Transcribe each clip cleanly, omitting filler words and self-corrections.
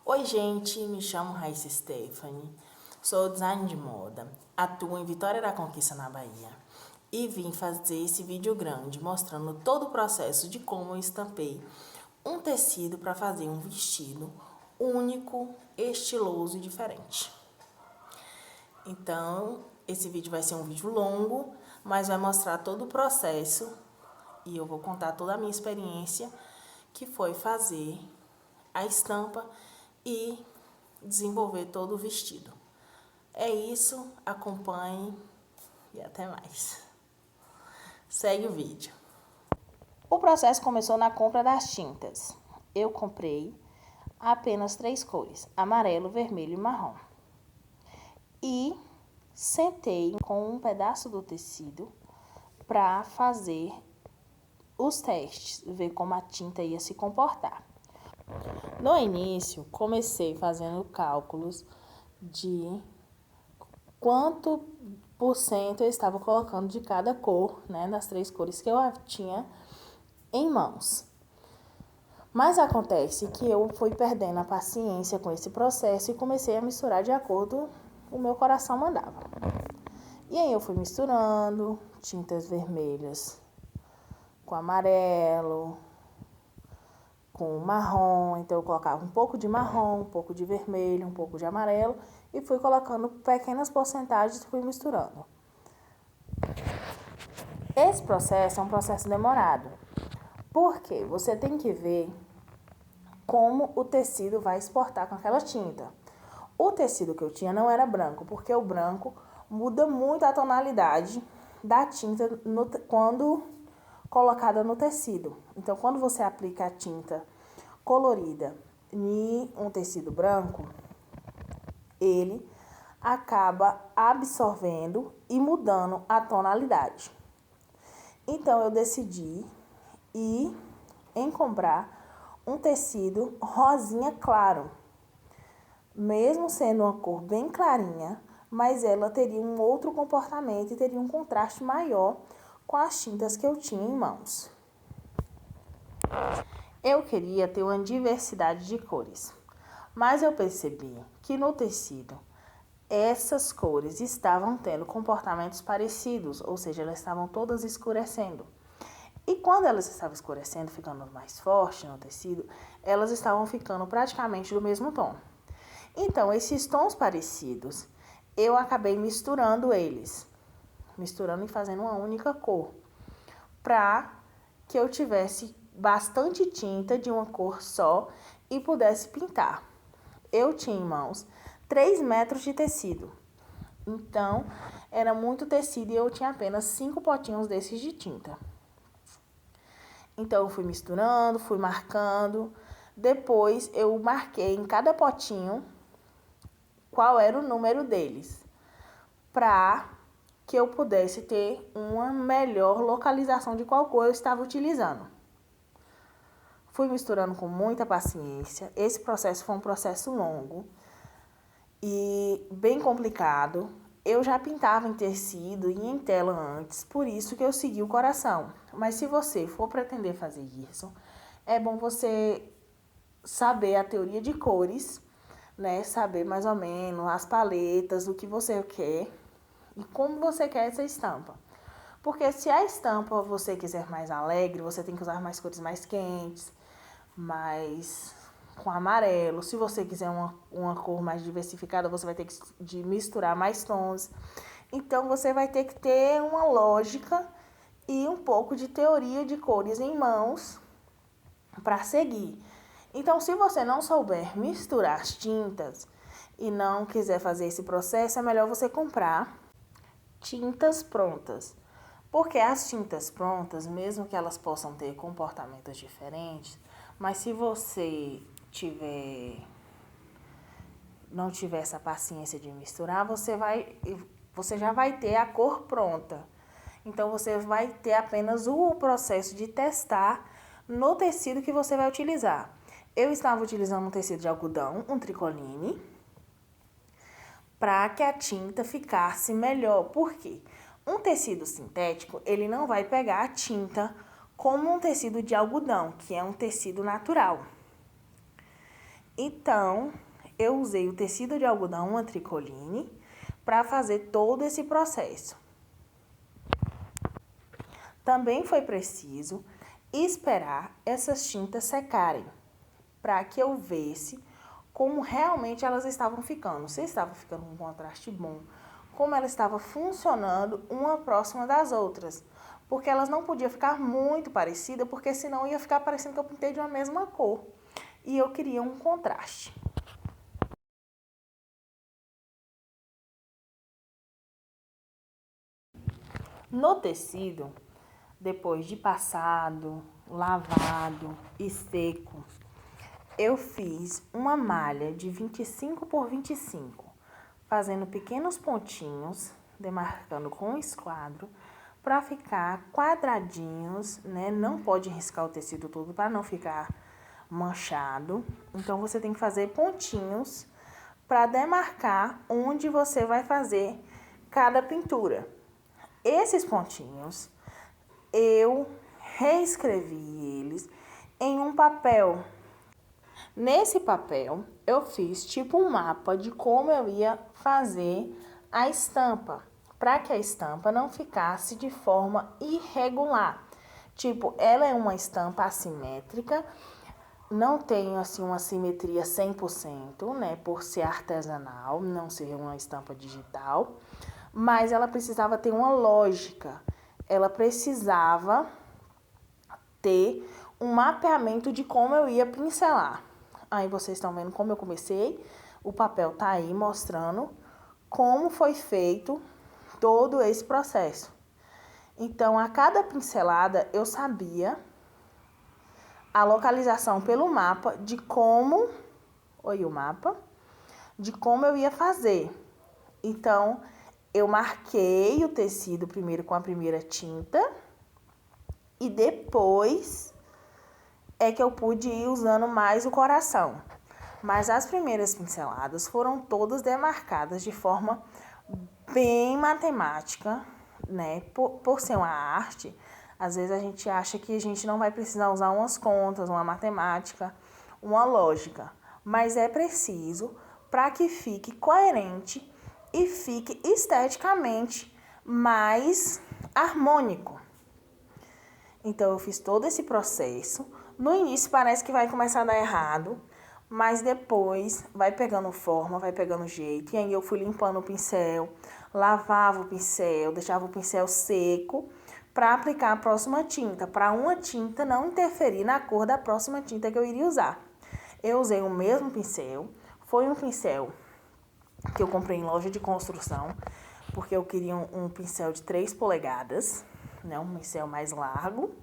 Oi gente, me chamo Raíssa Stephanie, sou designer de moda, atuo em Vitória da Conquista, na Bahia, e vim fazer esse vídeo grande mostrando todo o processo de como eu estampei um tecido para fazer um vestido único, estiloso e diferente. Então, esse vídeo vai ser um vídeo longo, mas vai mostrar todo o processo e eu vou contar toda a minha experiência, que foi fazer a estampa e desenvolver todo o vestido. É isso, acompanhe e até mais. Segue o vídeo. O processo começou na compra das tintas. Eu comprei apenas 3 cores: amarelo, vermelho e marrom. E sentei com um pedaço do tecido para fazer os testes, ver como a tinta ia se comportar. No início, comecei fazendo cálculos de quanto por cento eu estava colocando de cada cor, né, das 3 cores que eu tinha em mãos. Mas acontece que eu fui perdendo a paciência com esse processo e comecei a misturar de acordo com o meu coração mandava. E aí eu fui misturando tintas vermelhas com amarelo, com marrom, então eu colocava um pouco de marrom, um pouco de vermelho, um pouco de amarelo e fui colocando pequenas porcentagens e fui misturando. Esse processo é um processo demorado, porque você tem que ver como o tecido vai exportar com aquela tinta. O tecido que eu tinha não era branco, porque o branco muda muito a tonalidade da tinta quando colocada no tecido. Então, quando você aplica a tinta colorida em um tecido branco, ele acaba absorvendo e mudando a tonalidade. Então, eu decidi ir em comprar um tecido rosinha claro. Mesmo sendo uma cor bem clarinha, mas ela teria um outro comportamento e teria um contraste maior com as tintas que eu tinha em mãos. Eu queria ter uma diversidade de cores, mas eu percebi que no tecido essas cores estavam tendo comportamentos parecidos, ou seja, elas estavam todas escurecendo. E quando elas estavam escurecendo, ficando mais forte no tecido, elas estavam ficando praticamente do mesmo tom. Então, esses tons parecidos, eu acabei misturando eles, misturando e fazendo uma única cor, para que eu tivesse bastante tinta de uma cor só e pudesse pintar. Eu tinha em mãos 3 metros de tecido, então era muito tecido e eu tinha apenas 5 potinhos desses de tinta. Então eu fui misturando, fui marcando, depois eu marquei em cada potinho qual era o número deles, para que eu pudesse ter uma melhor localização de qual cor eu estava utilizando. Fui misturando com muita paciência. Esse processo foi um processo longo e bem complicado. Eu já pintava em tecido e em tela antes, por isso que eu segui o coração. Mas se você for pretender fazer isso, é bom você saber a teoria de cores, né? Saber mais ou menos as paletas, o que você quer e como você quer essa estampa. Porque se a estampa você quiser mais alegre, você tem que usar mais cores mais quentes, mais com amarelo. Se você quiser uma cor mais diversificada, você vai ter que misturar mais tons. Então, você vai ter que ter uma lógica e um pouco de teoria de cores em mãos para seguir. Então, se você não souber misturar as tintas e não quiser fazer esse processo, é melhor você comprar tintas prontas. Porque as tintas prontas, mesmo que elas possam ter comportamentos diferentes, mas se você não tiver essa paciência de misturar, você já vai ter a cor pronta. Então, você vai ter apenas o processo de testar no tecido que você vai utilizar. Eu estava utilizando um tecido de algodão, um tricoline, para que a tinta ficasse melhor. Por quê? Um tecido sintético, ele não vai pegar a tinta como um tecido de algodão, que é um tecido natural. Então, eu usei o tecido de algodão, a tricoline, para fazer todo esse processo. Também foi preciso esperar essas tintas secarem, para que eu visse como realmente elas estavam ficando. Se estavam ficando com um contraste bom, como ela estava funcionando uma próxima das outras. Porque elas não podiam ficar muito parecidas, porque senão ia ficar parecendo que eu pintei de uma mesma cor. E eu queria um contraste. No tecido, depois de passado, lavado e seco, eu fiz uma malha de 25 por 25, fazendo pequenos pontinhos, demarcando com o esquadro, para ficar quadradinhos, né? Não pode riscar o tecido todo para não ficar manchado. Então, você tem que fazer pontinhos para demarcar onde você vai fazer cada pintura. Esses pontinhos, eu reescrevi eles em um papel. Nesse papel, eu fiz tipo um mapa de como eu ia fazer a estampa, para que a estampa não ficasse de forma irregular. Tipo, ela é uma estampa assimétrica, não tem assim uma simetria 100%, né, por ser artesanal, não ser uma estampa digital, mas ela precisava ter uma lógica. Ela precisava ter um mapeamento de como eu ia pincelar. Aí vocês estão vendo como eu comecei. O papel tá aí mostrando como foi feito todo esse processo. Então, a cada pincelada, eu sabia a localização pelo mapa de como... Oi, o mapa. De como eu ia fazer. Então, eu marquei o tecido primeiro com a primeira tinta. E depois é que eu pude ir usando mais o coração. Mas as primeiras pinceladas foram todas demarcadas de forma bem matemática, né? Por ser uma arte, às vezes a gente acha que a gente não vai precisar usar umas contas, uma matemática, uma lógica. Mas é preciso para que fique coerente e fique esteticamente mais harmônico. Então, eu fiz todo esse processo. No início parece que vai começar a dar errado, mas depois vai pegando forma, vai pegando jeito. E aí eu fui limpando o pincel, lavava o pincel, deixava o pincel seco para aplicar a próxima tinta, para uma tinta não interferir na cor da próxima tinta que eu iria usar. Eu usei o mesmo pincel, foi um pincel que eu comprei em loja de construção, porque eu queria um pincel de 3 polegadas, né, um pincel mais largo.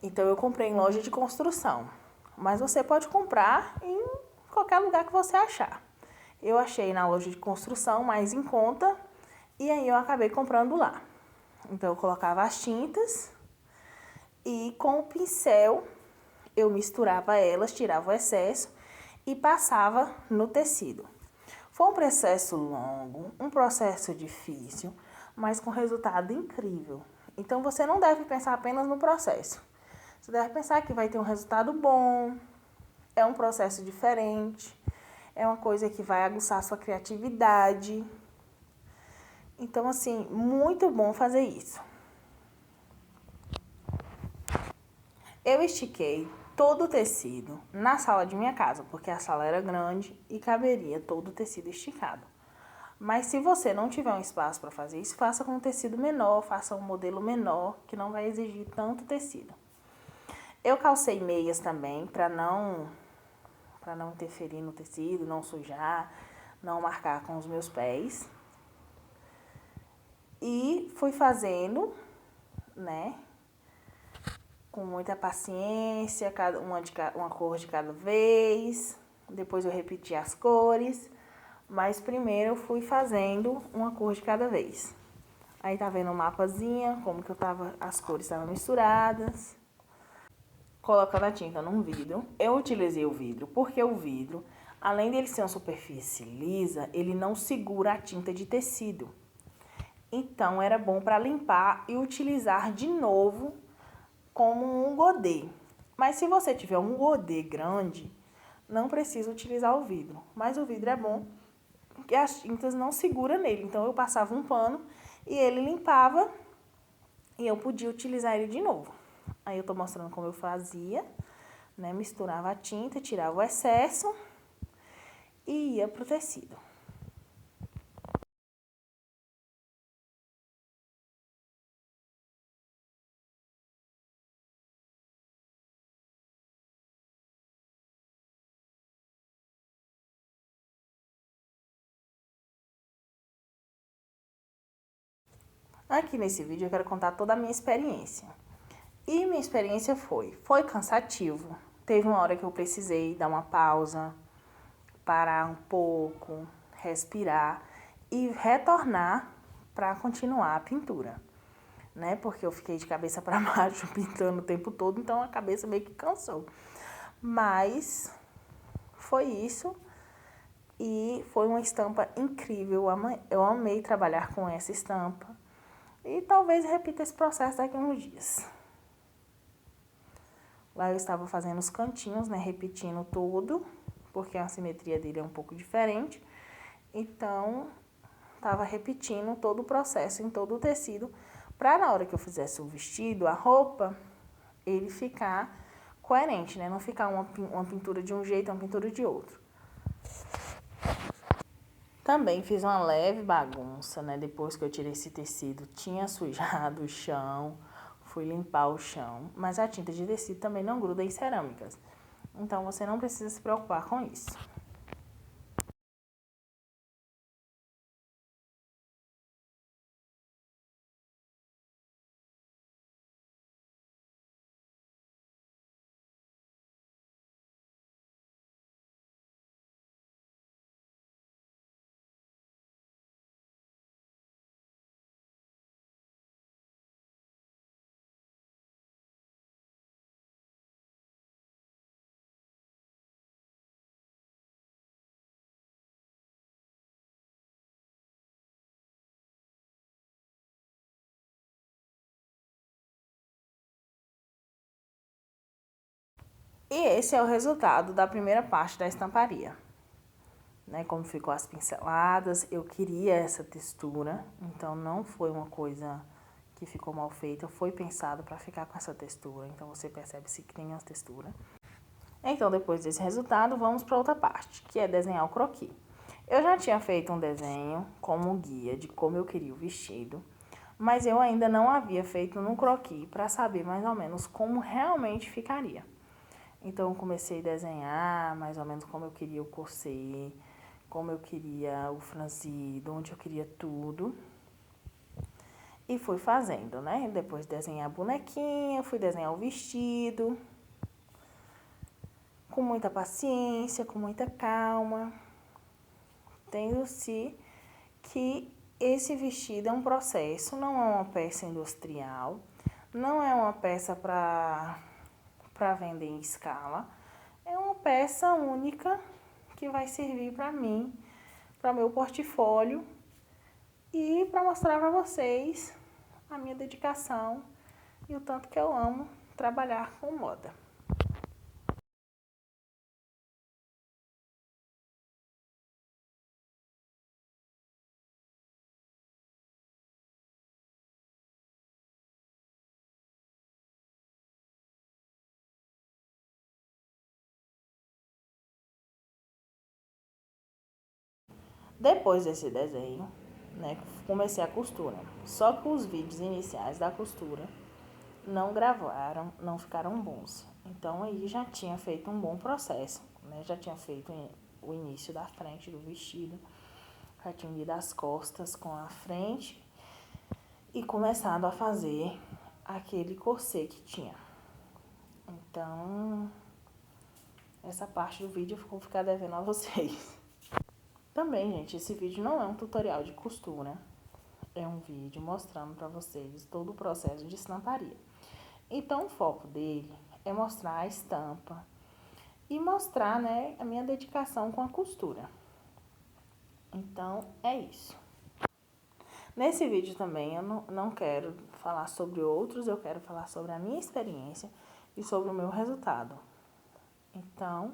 Então, eu comprei em loja de construção. Mas você pode comprar em qualquer lugar que você achar. Eu achei na loja de construção mais em conta e aí eu acabei comprando lá. Então, eu colocava as tintas e com o pincel eu misturava elas, tirava o excesso e passava no tecido. Foi um processo longo, um processo difícil, mas com resultado incrível. Então, você não deve pensar apenas no processo. Você deve pensar que vai ter um resultado bom, é um processo diferente, é uma coisa que vai aguçar a sua criatividade. Então, assim, muito bom fazer isso. Eu estiquei todo o tecido na sala de minha casa, porque a sala era grande e caberia todo o tecido esticado. Mas se você não tiver um espaço para fazer isso, faça com um tecido menor, faça um modelo menor, que não vai exigir tanto tecido. Eu calcei meias também, para não interferir no tecido, não sujar, não marcar com os meus pés. E fui fazendo, né, com muita paciência, uma cor de cada vez. Depois eu repeti as cores, mas primeiro eu fui fazendo uma cor de cada vez. Aí tá vendo o mapazinho, como que as cores estavam misturadas. Colocando a tinta num vidro. Eu utilizei o vidro porque o vidro, além de ele ser uma superfície lisa, ele não segura a tinta de tecido. Então, era bom para limpar e utilizar de novo como um godê. Mas se você tiver um godê grande, não precisa utilizar o vidro. Mas o vidro é bom porque as tintas não seguram nele. Então, eu passava um pano e ele limpava e eu podia utilizar ele de novo. Aí, eu tô mostrando como eu fazia, né? Misturava a tinta, tirava o excesso e ia pro tecido. Aqui nesse vídeo eu quero contar toda a minha experiência. E minha experiência foi cansativo. Teve uma hora que eu precisei dar uma pausa, parar um pouco, respirar e retornar para continuar a pintura, né? Porque eu fiquei de cabeça para baixo pintando o tempo todo, então a cabeça meio que cansou. Mas foi isso e foi uma estampa incrível. Eu amei trabalhar com essa estampa e talvez repita esse processo daqui a uns dias. Lá eu estava fazendo os cantinhos, né, repetindo tudo, porque a simetria dele é um pouco diferente. Então, estava repetindo todo o processo em todo o tecido, para na hora que eu fizesse o vestido, a roupa, ele ficar coerente, né? Não ficar uma pintura de um jeito e uma pintura de outro. Também fiz uma leve bagunça, né? Depois que eu tirei esse tecido, tinha sujado o chão, fui limpar o chão, mas a tinta de tecido também não gruda em cerâmicas. Então, você não precisa se preocupar com isso. E esse é o resultado da primeira parte da estamparia. Né, como ficou as pinceladas, eu queria essa textura, então não foi uma coisa que ficou mal feita, foi pensado para ficar com essa textura, então você percebe-se que tem a textura. Então, depois desse resultado, vamos para outra parte, que é desenhar o croquis. Eu já tinha feito um desenho como guia de como eu queria o vestido, mas eu ainda não havia feito no croquis para saber mais ou menos como realmente ficaria. Então, eu comecei a desenhar mais ou menos como eu queria o corset, como eu queria o franzido, onde eu queria tudo. E fui fazendo, né? Depois de desenhar a bonequinha, fui desenhar o vestido. Com muita paciência, com muita calma. Tendo-se que esse vestido é um processo, não é uma peça industrial, não é uma peça para vender em escala. É uma peça única que vai servir para mim, para meu portfólio e para mostrar para vocês a minha dedicação e o tanto que eu amo trabalhar com moda. Depois desse desenho, né, comecei a costura. Só que os vídeos iniciais da costura não gravaram, não ficaram bons. Então aí já tinha feito um bom processo, né? Já tinha feito o início da frente do vestido, já tinha unido as costas com a frente e começado a fazer aquele corset que tinha. Então, essa parte do vídeo ficou ficar devendo a vocês. Também, gente, esse vídeo não é um tutorial de costura. É um vídeo mostrando para vocês todo o processo de estamparia. Então, o foco dele é mostrar a estampa e mostrar, né, a minha dedicação com a costura. Então, é isso. Nesse vídeo também eu não quero falar sobre outros, eu quero falar sobre a minha experiência e sobre o meu resultado. Então,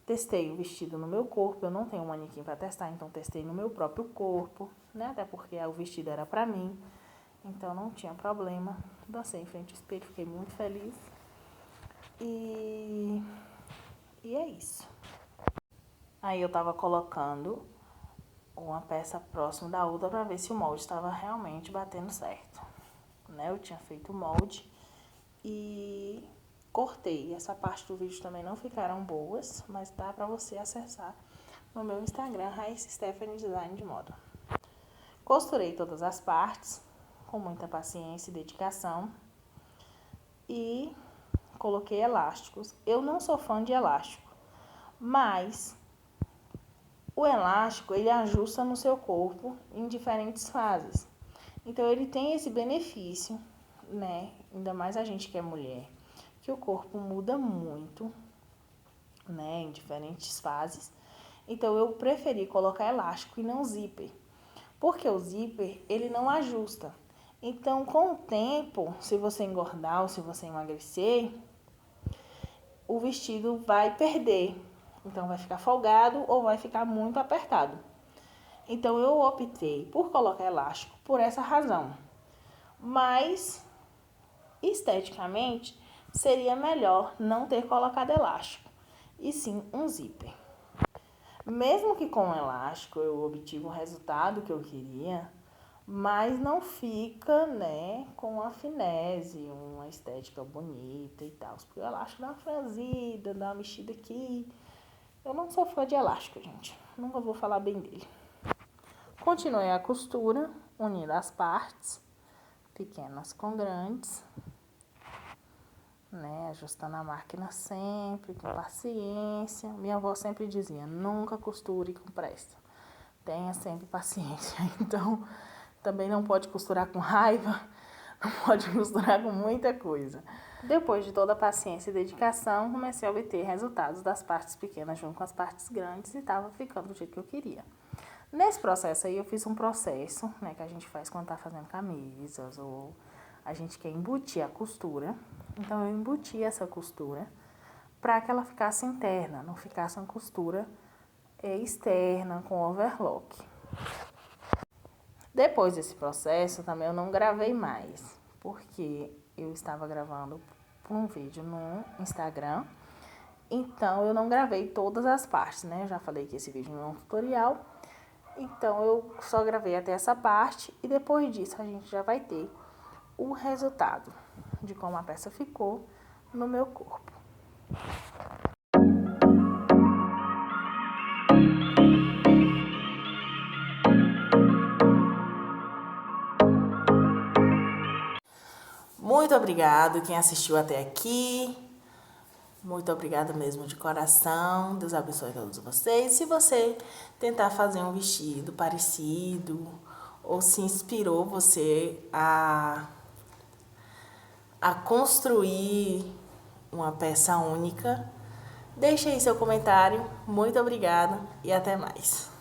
Testei o vestido no meu corpo, eu não tenho um manequim para testar, então testei no meu próprio corpo, né? Até porque o vestido era para mim, então não tinha problema. Dancei em frente ao espelho, fiquei muito feliz. E é isso. Aí eu tava colocando uma peça próxima da outra para ver se o molde estava realmente batendo certo, né? Eu tinha feito o molde e cortei. Essa parte do vídeo também não ficaram boas, mas dá pra você acessar no meu Instagram, Raíssa Stephanie Design de Moda. Costurei todas as partes com muita paciência e dedicação e coloquei elásticos. Eu não sou fã de elástico, mas o elástico ele ajusta no seu corpo em diferentes fases. Então ele tem esse benefício, né? Ainda mais a gente que é mulher, que o corpo muda muito, né, em diferentes fases. Então eu preferi colocar elástico e não zíper, porque o zíper ele não ajusta. Então com o tempo, se você engordar ou se você emagrecer, o vestido vai perder. Então vai ficar folgado ou vai ficar muito apertado. Então eu optei por colocar elástico por essa razão. Mas esteticamente seria melhor não ter colocado elástico, e sim um zíper. Mesmo que com elástico eu obtive o resultado que eu queria, mas não fica, né, com a finese, uma estética bonita e tal. Porque o elástico dá uma franzida, dá uma mexida aqui. Eu não sou fã de elástico, gente. Nunca vou falar bem dele. Continuei a costura, unindo as partes, pequenas com grandes, né, ajustando a máquina sempre, com paciência. Minha avó sempre dizia, nunca costure com pressa, tenha sempre paciência. Então, também não pode costurar com raiva, não pode costurar com muita coisa. Depois de toda a paciência e dedicação, comecei a obter resultados das partes pequenas junto com as partes grandes e estava ficando do jeito que eu queria. Nesse processo aí, eu fiz um processo, né, que a gente faz quando tá fazendo camisas ou a gente quer embutir a costura. Então, eu embuti essa costura para que ela ficasse interna, não ficasse uma costura externa com overlock. Depois desse processo, também eu não gravei mais, porque eu estava gravando um vídeo no Instagram, então eu não gravei todas as partes, né? Eu já falei que esse vídeo não é um tutorial, então eu só gravei até essa parte e depois disso a gente já vai ter o resultado de como a peça ficou no meu corpo. Muito obrigado quem assistiu até aqui. Muito obrigada mesmo de coração. Deus abençoe todos vocês. Se você tentar fazer um vestido parecido ou se inspirou você a construir uma peça única, deixe aí seu comentário. Muito obrigada e até mais.